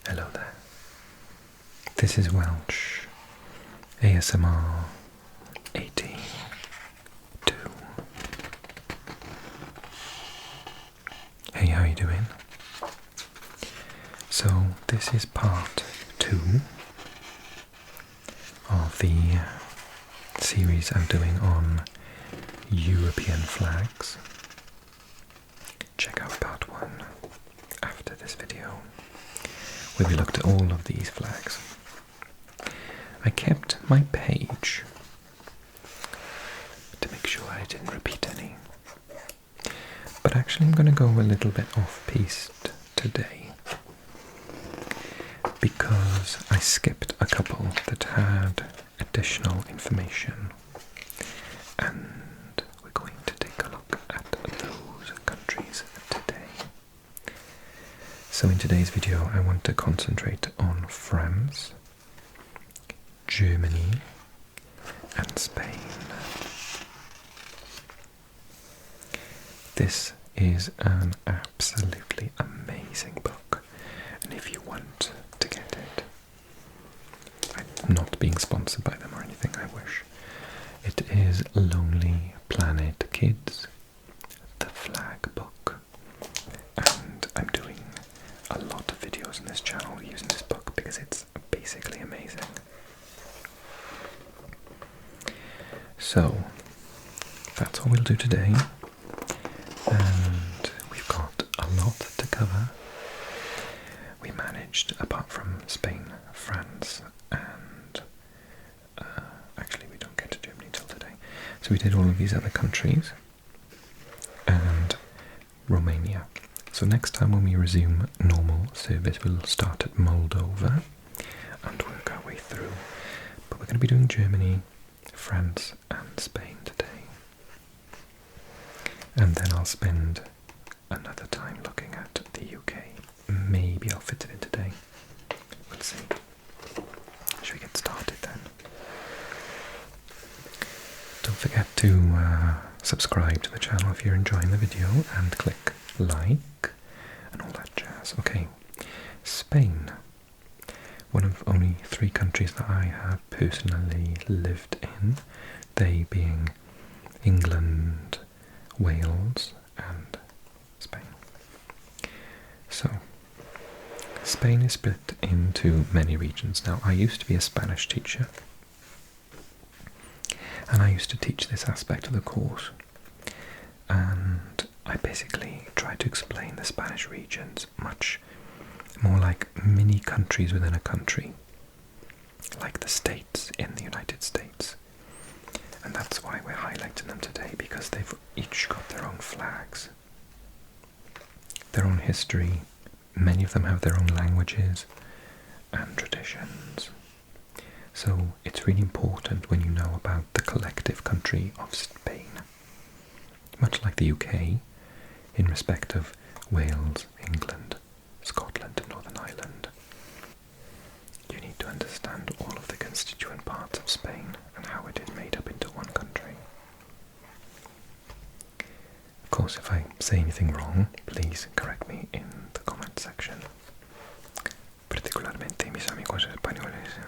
Hello there. This is Welsh ASMR 82. Hey, how you doing? So this is part 2 of the series I'm doing on European flags. Check out part 1 after this video, where we looked at all of these flags. I kept my page to make sure I didn't repeat any, but actually I'm going to go a little bit off-piste today because I skipped a couple that had additional information, and we're going to take a look at those countries today. So in today's video I want to concentrate on France, Germany and Spain. This is an absolutely amazing book, and if you want to get it, I'm not being sponsored by them or anything, I wish. It is Lonely Planet Kids, the flag book, and I'm doing a lot of videos on this channel using this book because it's basically amazing. So that's what we'll do today, and we've got a lot to cover. We managed, apart from Spain, France, and actually we don't get to Germany till today. So we did all of these other countries and Romania. So next time when we resume normal service, we'll start at Moldova and work our way through. But we're going to be doing Germany, France and Spain today. And then I'll spend another time looking at the UK. Maybe I'll fit it in today. We'll see. Should we get started then? Don't forget to subscribe to the channel if you're enjoying the video, and click like and all that jazz. Okay, Spain. One of only 3 countries that I have personally lived in, they being England, Wales and Spain. So, Spain is split into many regions. Now, I used to be a Spanish teacher, and I used to teach this aspect of the course, and I basically tried to explain the Spanish regions much more like mini countries within a country, like the states in the United States. And that's why we're highlighting them today, because they've each got their own flags, their own history. Many of them have their own languages and traditions. So it's really important when you know about the collective country of Spain, much like the UK, in respect of Wales, England, Scotland and Northern Ireland. You need to understand all of the constituent parts of Spain and how it is made up into one country. Of course, if I say anything wrong, please correct me in the comment section. Particularmente mis amigos españoles.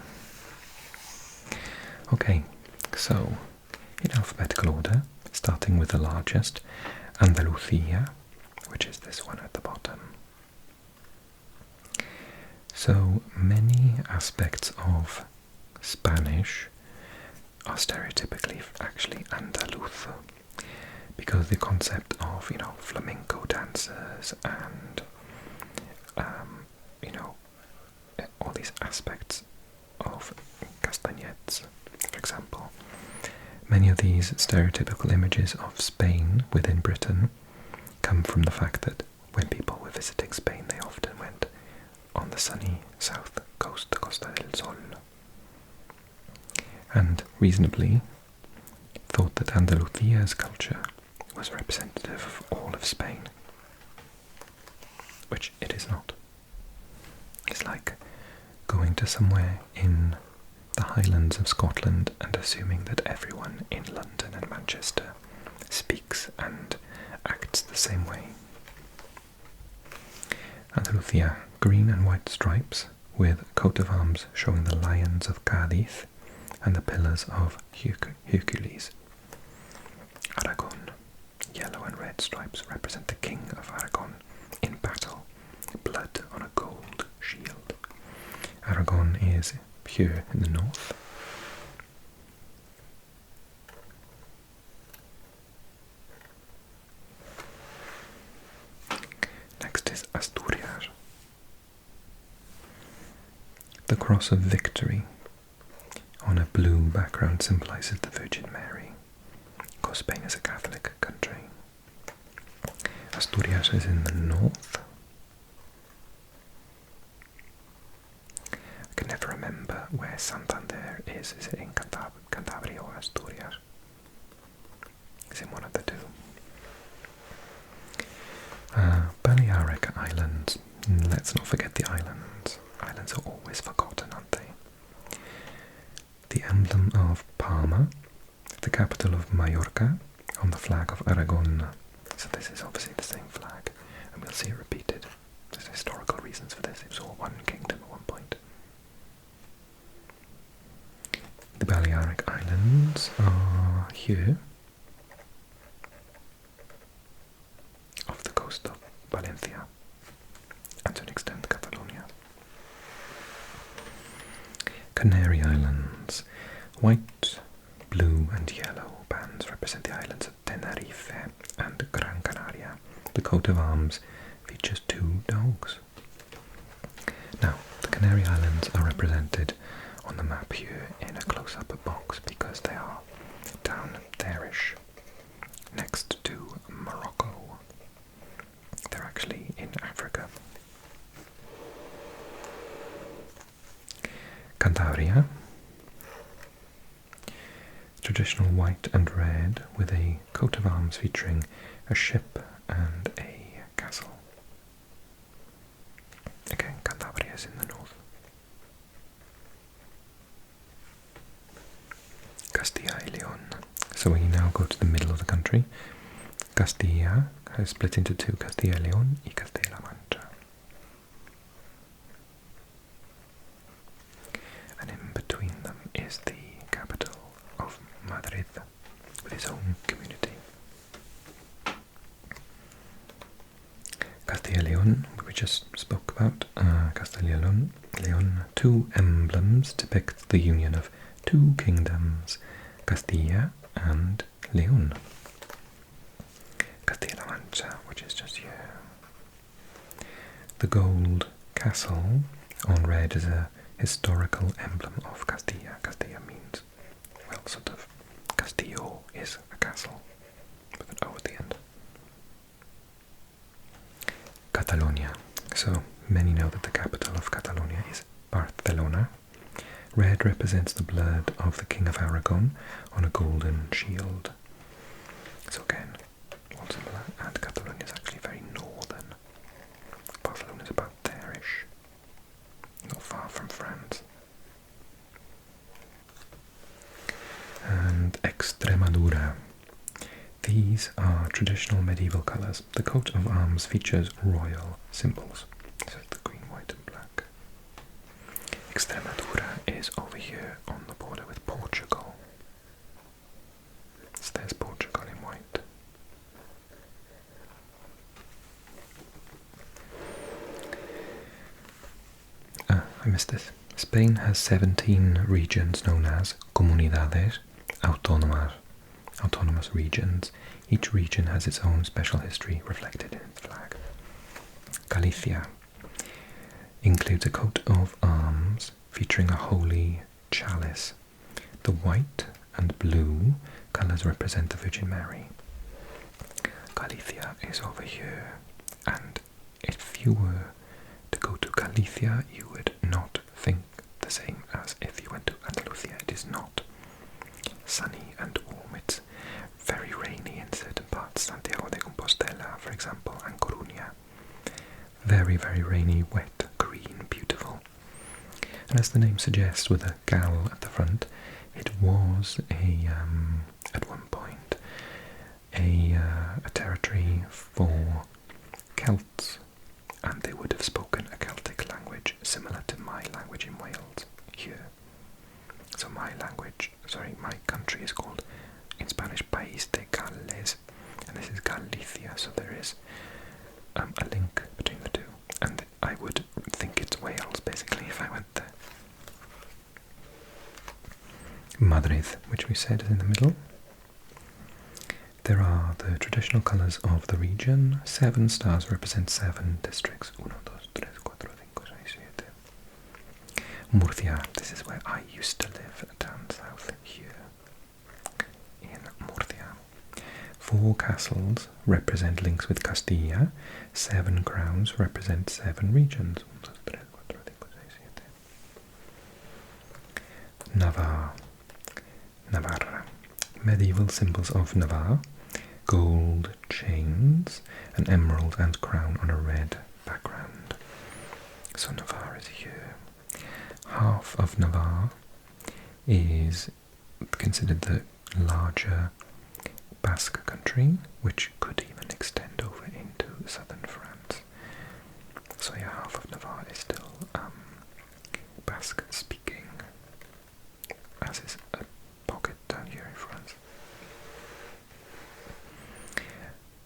Okay, so in alphabetical order, starting with the largest, Andalusia, which is this one at the bottom. So many aspects of Spanish are stereotypically actually Andaluz, because the concept of, flamenco dancers and, all these aspects of castanets, for example. Many of these stereotypical images of Spain within Britain come from the fact that when people were visiting Spain, they often went on the sunny south coast, the Costa del Sol, and reasonably thought that Andalusia's culture was representative of all of Spain, which it is not. It's like going to somewhere in the Highlands of Scotland and assuming that everyone in London and Manchester speaks and acts the same way. Andalusia green and white stripes with a coat of arms showing the lions of Cádiz and the pillars of Hercules. Aragon. Yellow and red stripes represent the King of Aragon in battle. Blood on a gold shield. Aragon is here in the north. Next is Asturias. The cross of victory on a blue background symbolizes the Virgin Mary, because Spain is a Catholic country. Asturias is in the north. I can never remember where Santander is. Is it in Cantabria or Asturias? It's in one of the two. Balearic Islands. Let's not forget the islands. Islands are always forgotten, aren't they? The emblem of Palma, the capital of Mallorca, on the flag of Aragon. So this is obviously the same flag, and we'll see it repeated. There's historical reasons for this. It was all one kingdom at one point. The Balearic Islands are here, off the coast of Valencia, and to an extent Catalonia. Canary Islands. White, blue and yellow bands represent the islands of Tenerife and Gran Canaria. The coat of arms features two dogs. Now, the Canary Islands are represented on the map here in a close-up box because they are down there-ish, next to Morocco. They're actually in Africa. Cantabria. Traditional white and red with a coat of arms featuring a ship and a castle. Again, Cantabria is in the north. Castilla y León. So we now go to the middle of the country. Castilla has split into two, Castilla y León y Castilla-La Mancha. And in between them is the capital of Madrid, with its own community. Castilla y León, we just spoke about. Castilla y León, two emblems depict the union of two kingdoms, Castilla and León. Castilla-La Mancha, which is just here. The gold castle on red is a historical emblem of Castilla. Castilla means, well, sort of, Castillo is a castle, with an O at the end. Catalonia. So, many know that the capital of Catalonia is Barcelona. Red represents the blood of the King of Aragon on a golden shield. So again, one similar, and Catalonia is actually very northern. Barcelona is about there-ish, not far from France. And Extremadura. These are traditional medieval colours. The coat of arms features royal symbols. So it's the green, white and black. Extremadura is over here on the border with Portugal. So there's Portugal in white. I missed this. Spain has 17 regions known as Comunidades Autónomas, autonomous regions. Each region has its own special history reflected in its flag. Galicia includes a coat of arms featuring a holy chalice. The white and blue colours represent the Virgin Mary. Galicia is over here, and if you were to go to Galicia, you would not think the same as if you went to Andalusia. It is not sunny and warm. It's very rainy in certain parts. Santiago de Compostela, for example, and Coruña. Very, very rainy, wet, green, beautiful. And as the name suggests, with a gal at the front, it was at one point a territory for Celts, and they would have spoken a Celtic here. So my country is called, in Spanish, País de Gales, and this is Galicia, so there is a link between the two, and I would think it's Wales, basically, if I went there. Madrid, which we said is in the middle. There are the traditional colours of the region. 7 stars represent 7 districts. 1, 2, 3, 4, 5, 6, 7. Murcia, this is where I used to live, down south here, in Murcia. 4 castles represent links with Castilla. 7 crowns represent 7 regions. 1, 2, 3, 4, 5, 6, 7. Navarre. Navarra. Medieval symbols of Navarre: gold chains, an emerald and crown on a red background. So Navarre is here. Half of Navarre is considered the larger Basque country, which could even extend over into southern France. So yeah, half of Navarre is still Basque speaking, as is a pocket down here in France.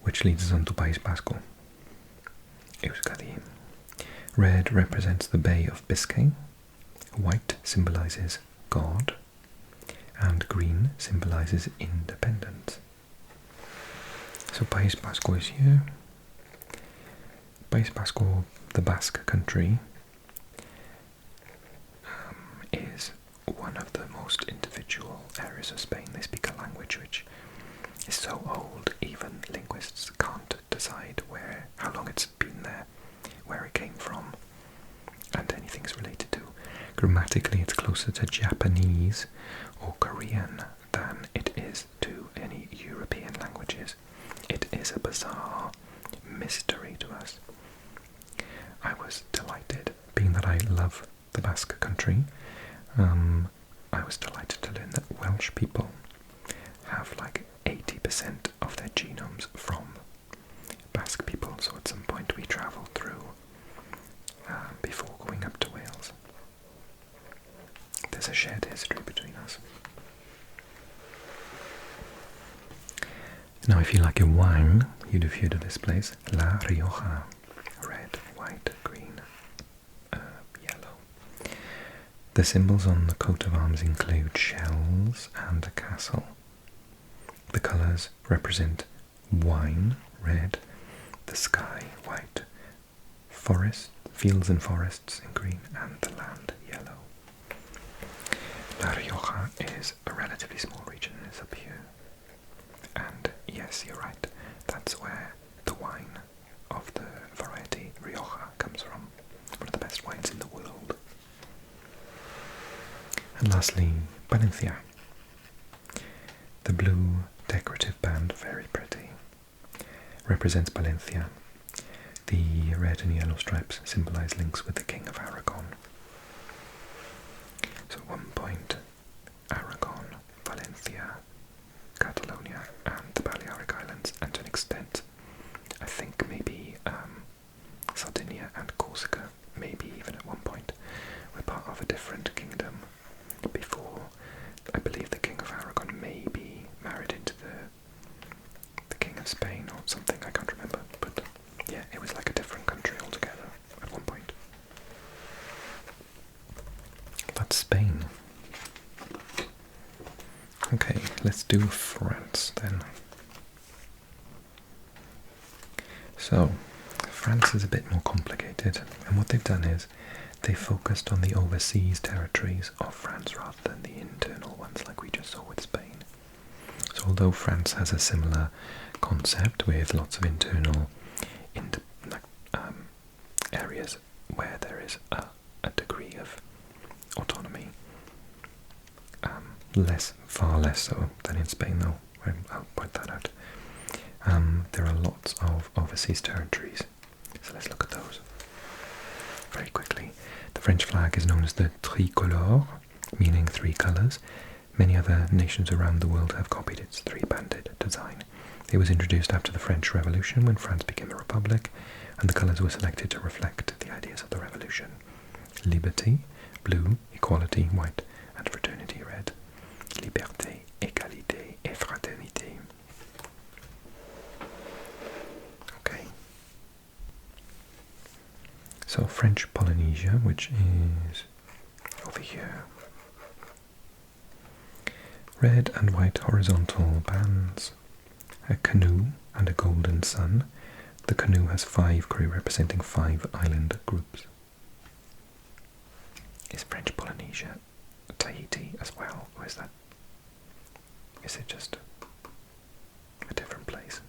Which leads us on to País Vasco. Euskadi. Red represents the Bay of Biscay, white symbolises God, and green symbolises independence. So País Vasco is here. País Vasco, the Basque country, is one of the most individual areas of Spain. They speak a language which is so old, even linguists can't decide how long it's been there, where it came from, and anything it's related to. Grammatically, it's closer to Japanese or Korean than it is to any European languages. It is a bizarre mystery to us. I was delighted, being that I love the Basque country, I was delighted to learn that Welsh people have like 80% of their genomes from Basque people, so at some point we travelled through before going up to Wales. There's a shared history between us. Now if you like a wine, you'd have heard of this place, La Rioja. Red, white, green, yellow. The symbols on the coat of arms include shells and a castle. The colours represent wine, red, the sky, white, forest, fields and forests in green, and the land, yellow. La Rioja is a relatively small region and is up here. And yes, you're right, that's where the wine of the variety Rioja comes from. One of the best wines in the world. And lastly, Valencia. The blue decorative band, very pretty, represents Valencia. The red and yellow stripes symbolise links with the King of Aragon. So at one point, Aragon, Valencia, Catalonia and the Balearic Islands, and to an extent, I think maybe Sardinia and Corsica, maybe even at one point, were part of a different kingdom before. I believe the King of Aragon may be married into the King of Spain or something, I can't remember, but yeah, it was like a different country altogether at one point. That's Spain. Okay, let's do France then. So, France is a bit more complicated, and what they've done is they focused on the overseas territories of France rather than the internal ones like we just saw with Spain. So although France has a similar concept with lots of internal areas where there is a degree of autonomy, far less so than in Spain though, I'll point that out. There are lots of overseas territories, so let's look at those very quickly. The French flag is known as the tricolore, meaning 3 colours. Many other nations around the world have copied its 3-banded design. It was introduced after the French Revolution when France became a republic, and the colours were selected to reflect the ideas of the revolution. liberty, blue, equality, white, and fraternity, red. Liberté, égalité et fraternité. Okay. So French Polynesia, which is over here. Red and white horizontal bands, a canoe and a golden sun. The canoe has 5 crew representing 5 island groups. Is French Polynesia Tahiti as well, or is it just a different place?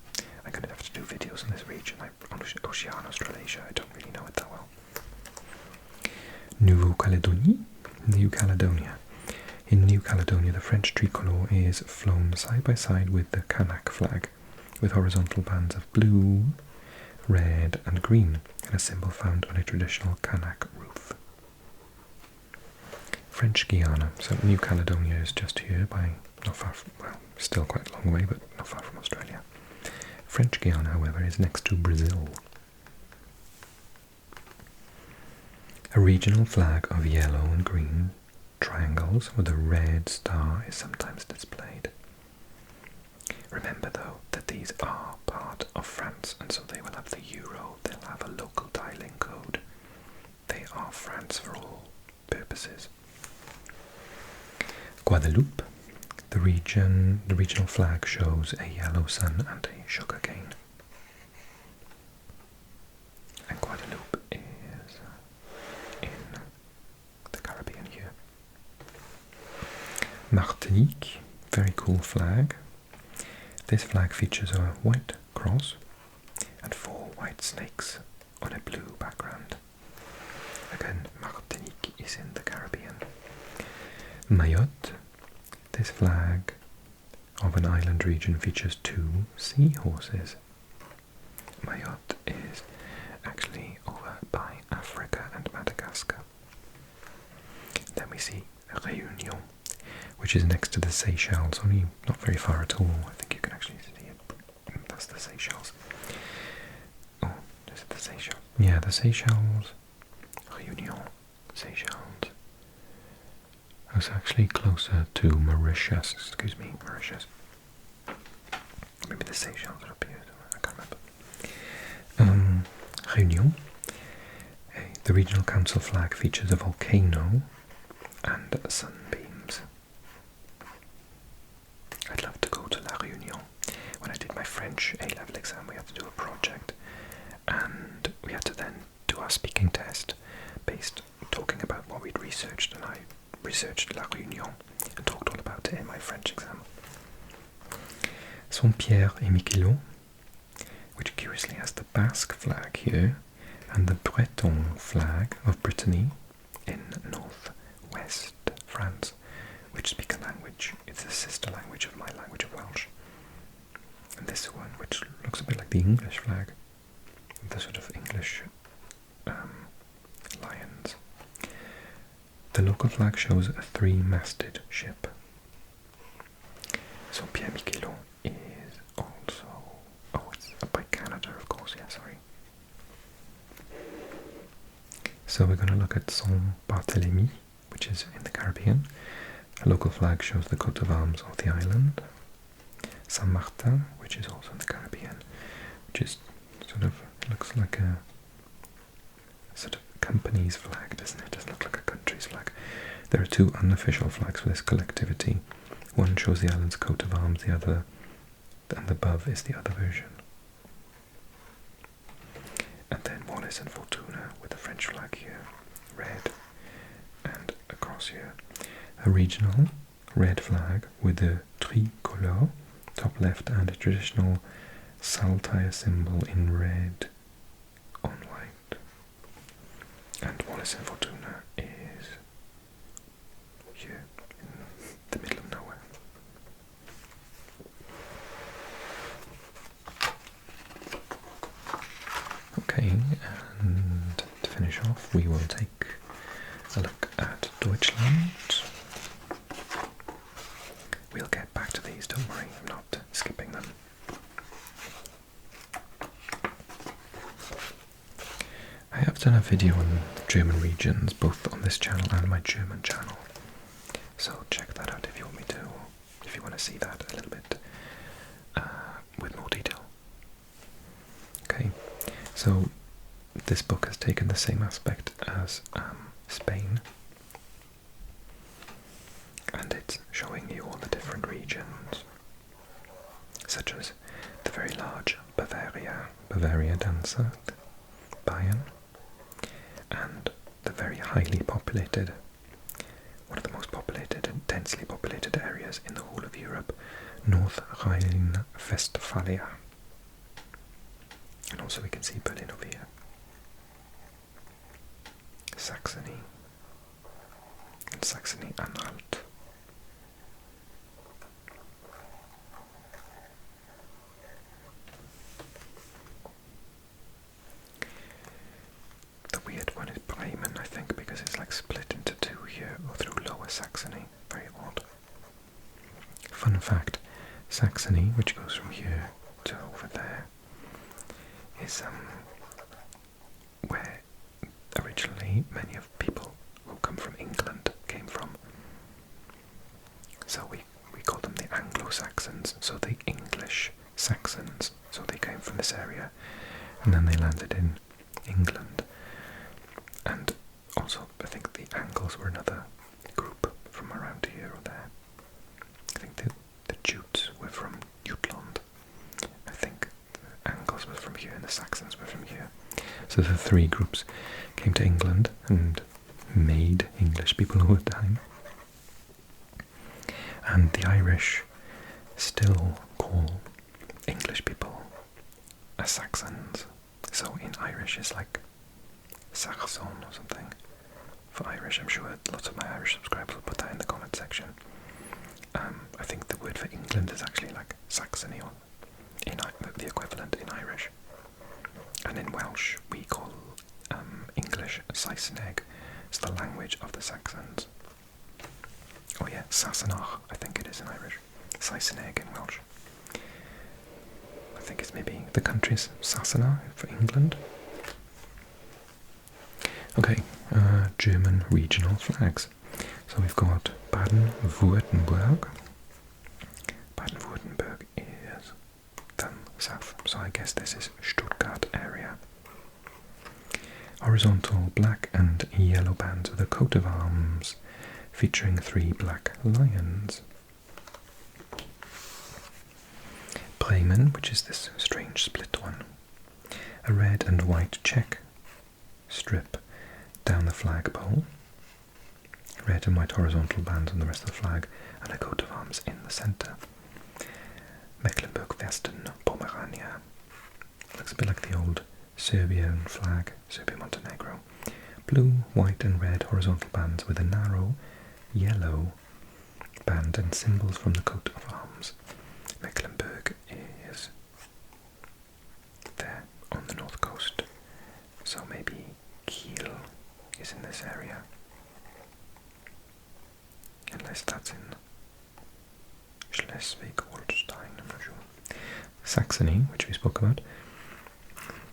I'm going to have to do videos on this region, on Oceania, Australasia. I don't really know it that well. Nouvelle-Calédonie, New Caledonia. In New Caledonia, the French tricolour is flown side by side with the Kanak flag, with horizontal bands of blue, red and green, and a symbol found on a traditional Kanak roof. French Guiana, so New Caledonia is just here by, not far from, well, still quite a long way, but not far from Australia. French Guiana, however, is next to Brazil. A regional flag of yellow and green triangles with a red star is sometimes displayed. Remember though that these are part of France, and so they will have the euro, they'll have a local dialing code. They are France for all purposes. Guadeloupe, the regional flag shows a yellow sun and a sugar cane. And Guadeloupe is in the Caribbean here. Martinique, very cool flag. This flag features a white cross and 4 white snakes on a blue background. Again, Martinique is in the Caribbean. Mayotte, this flag of an island region features 2 seahorses. Mayotte is actually over by Africa and Madagascar. Then we see Réunion, which is next to the Seychelles, only not very far at all. I think you can actually see it. That's the Seychelles. Oh, is it the Seychelles? Yeah, the Seychelles. Réunion, Seychelles. I was actually closer to Mauritius. Excuse me, Mauritius. Maybe the Seychelles are up here. I can't remember. Réunion. The regional council flag features a volcano and sunbeams. I'd love to go to La Réunion. When I did my French A-level exam, we had to do a project, and we had to then do our speaking test based talking about what we'd researched, and I researched La Réunion and talked all about it in my French exam. Saint-Pierre et Miquelon, which curiously has the Basque flag here and the Breton flag of Brittany in northwest France, which speak a language, it's a sister language of my language of Welsh. And this one, which looks a bit like the English flag, the sort of English lions. The local flag shows a 3-masted ship. So Saint-Pierre-Miquelon is also, oh, it's up by Canada, of course, yeah, sorry. So we're going to look at Saint-Barthélemy, which is in the Caribbean. A local flag shows the coat of arms of the island. Saint-Martin, which is also in the Caribbean, which is sort of, looks like a sort of company's flag, doesn't it? It doesn't look like a country's flag. There are 2 unofficial flags for this collectivity. One shows the island's coat of arms, the other, and above is the other version. And then Wallis and Fortuna with the French flag here, red, and across here. A regional red flag with the tricolour, top left, and a traditional saltire symbol in red on white. And Wallis and Fortuna is here in the middle of nowhere. Okay, and to finish off, we will take a look at Deutschland. We'll get back to these, don't worry, I'm not skipping them. I have done a video on German regions, both on this channel and my German channel. So check that out if you want me to, if you want to see that a little bit with more detail. Okay, so this book has taken the same aspect as Spain, and it's showing you all the different regions, such as the very large Bavaria down south, Bayern, and the very highly populated, one of the most populated and densely populated areas in the whole of Europe, North Rhine-Westphalia. And also we can see Berlin over here. Saxony and Saxony-Anhalt. The weird one is Bremen, I think, because it's like split into two here, or through Lower Saxony. Very odd. Fun fact, Saxony, which goes from here to over there, is where originally many of people who come from England came from. So we call them the Anglo-Saxons, so the English Saxons. So they came from this area, and then they landed in England. And also, I think the Angles were another group from around here or there. I think the Jutes were from Jutland. I think the Angles were from here and the Saxons were from here. So the three groups came to England and made English people all the time. And the Irish still call English people as Saxons. So in Irish it's like Saxon or something for Irish. I'm sure lots of my Irish subscribers will put that in the comment section. I think the word for England is actually like Saxony, or the equivalent in Irish. And in Welsh we call English Saesneg. It's the language of the Saxons. Oh yeah, Sassenach, I think it is in Irish. Saesneg in Welsh. I think it's maybe the country's Sassenach for England. Okay, German regional flags. So we've got Baden-Württemberg. Baden-Württemberg is down south, so I guess this is Stuttgart area. Horizontal black and yellow bands with a coat of arms featuring 3 black lions. Bremen, which is this strange split one. A red and white check strip down the flagpole. Red and white horizontal bands on the rest of the flag, and a coat of arms in the centre. Mecklenburg-Western Pomerania. Looks a bit like the old Serbian flag, Serbia-Montenegro. Blue, white and red horizontal bands with a narrow yellow band and symbols from the coat of arms. Mecklenburg is there on the north coast, so maybe Kiel is in this area. Unless that's in Schleswig-Holstein, I'm not sure. Saxony, which we spoke about,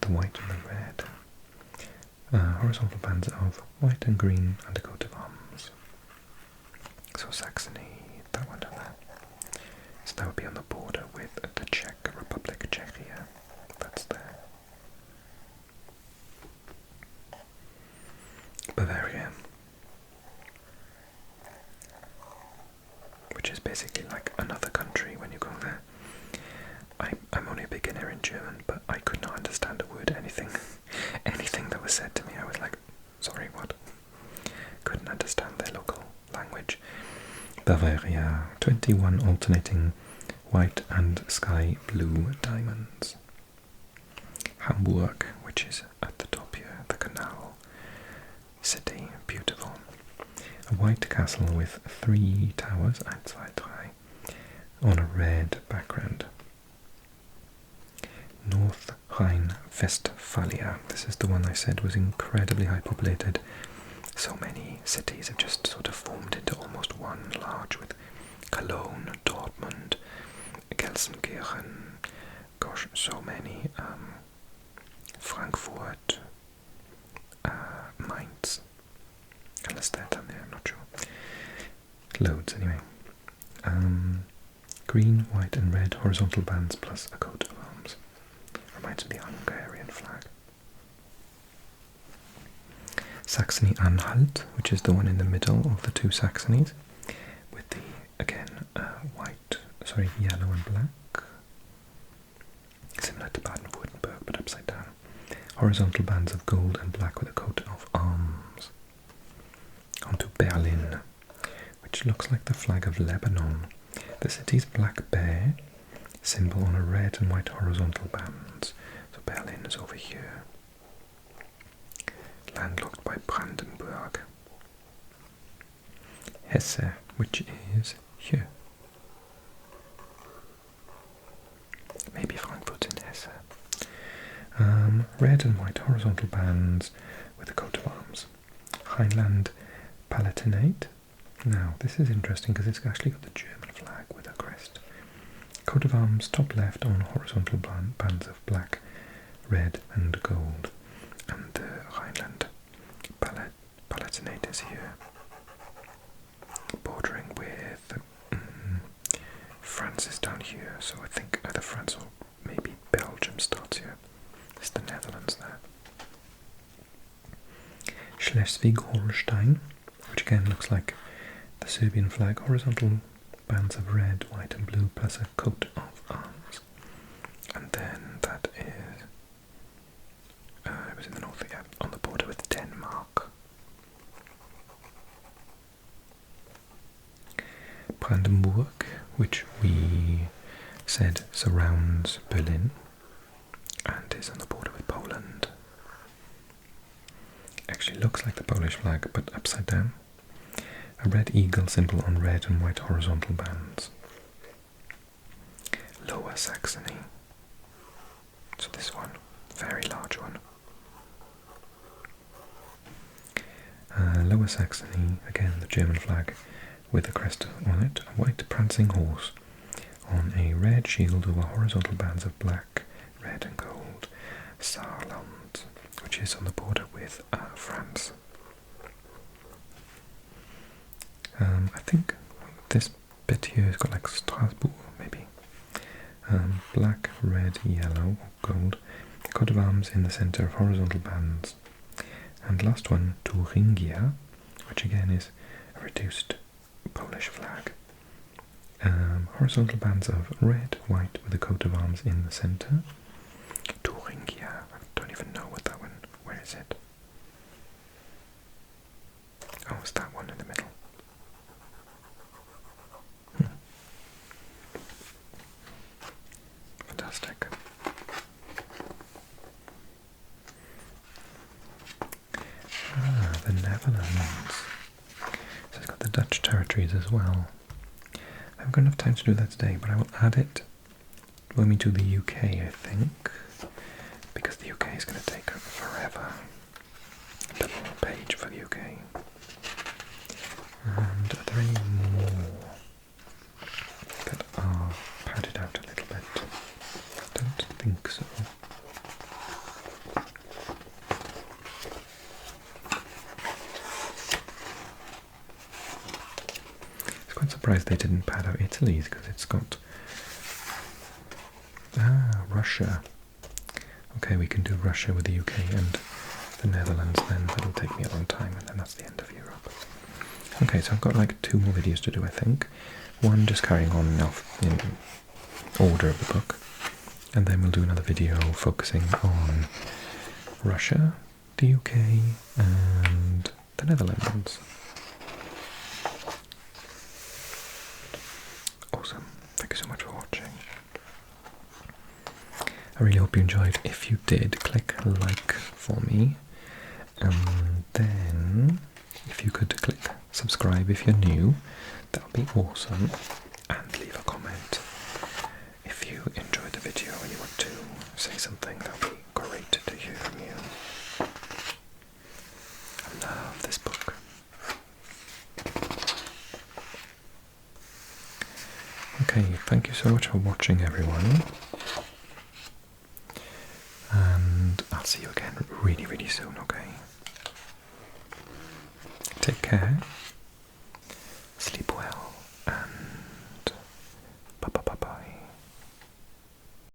the white and the red. Horizontal bands of white and green and a coat of arms. So Saxony, that one down there. So that would be on the border with the Czech Republic, Czechia. That's there. Bavaria, which is basically like another country when you go there. I'm only a beginner in German, but I could not understand a word, anything that was said to me. I was like, sorry, what? Couldn't understand their local language. Bavaria, 21 alternating white and sky blue diamonds. Hamburg, which is at the top here, the canal city, beautiful. A white castle with 3 towers, 1, 2, 3, on a red background. North Rhine-Westphalia. This is the one I said was incredibly high populated. So many cities have just sort of formed into almost one large, with Cologne, Dortmund, Gelsenkirchen, gosh, so many. Frankfurt, lines. Unless they're down there, I'm not sure. Loads anyway. Green, white and red horizontal bands plus a coat of arms. Reminds me of the Hungarian flag. Saxony-Anhalt, which is the one in the middle of the two Saxonies, with the, again, yellow and black. Similar to Baden-Württemberg, but upside down. Horizontal bands of gold and black with a coat of arms. On to Berlin, which looks like the flag of Lebanon. The city's black bear, symbol on a red and white horizontal bands. So Berlin is over here. Landlocked by Brandenburg. Hesse, which is here. Maybe Frankfurt in Hesse. Red and white horizontal bands with a coat of arms. Rhineland-Palatinate. Now, this is interesting because it's actually got the German flag with a crest. Coat of arms, top left on horizontal bands of black, red and gold. And the Rhineland-Palatinate is here. Bordering with France is down here, so I think either France or maybe Belgium starts here. It's the Netherlands there. Schleswig-Holstein, which again looks like the Serbian flag, horizontal bands of red, white and blue plus a coat of arms. And then that is, it was in the north, yeah, on the border with Denmark. Brandenburg, which we said surrounds Berlin and is on the border with Poland. Actually looks like the Polish flag, but upside down. A red eagle symbol on red and white horizontal bands. Lower Saxony. So this one, very large one. Lower Saxony, again the German flag with a crest on it, a white prancing horse on a red shield over horizontal bands of black, red and gold. Saarland, which is on the border with France. I think this bit here has got like Strasbourg, maybe. Black, red, yellow, gold. Coat of arms in the centre of horizontal bands. And last one, Thuringia, which again is a reduced Polish flag. Horizontal bands of red, white with a coat of arms in the centre. Thuringia, I don't even know what that one, where is it? Oh, it's that one in the middle. Fantastic. The Netherlands. So it's got the Dutch territories as well. I haven't got enough time to do that today, but I will add it when we do the UK, I think, because the UK is going to take forever. Double page for the UK. And are there any more that are padded out a little bit? I don't think so. I'm quite surprised they didn't pad out Italy's because it's got Russia. Okay, we can do Russia with the UK and the Netherlands then. That'll take me a long time and then that's the end of Europe. Okay, so I've got like 2 more videos to do, I think. One just carrying on off in order of the book, and then we'll do another video focusing on Russia, the UK and the Netherlands. Awesome. Thank you so much for watching. I really hope you enjoyed. If you did, click like for me, and then if you could click subscribe if you're new, that would be awesome, and leave a comment if you enjoyed the video and you want to say something. That would be great to hear from you. I love this book. Okay, thank you so much for watching, everyone, and I'll see you again really, really soon, okay? Take care.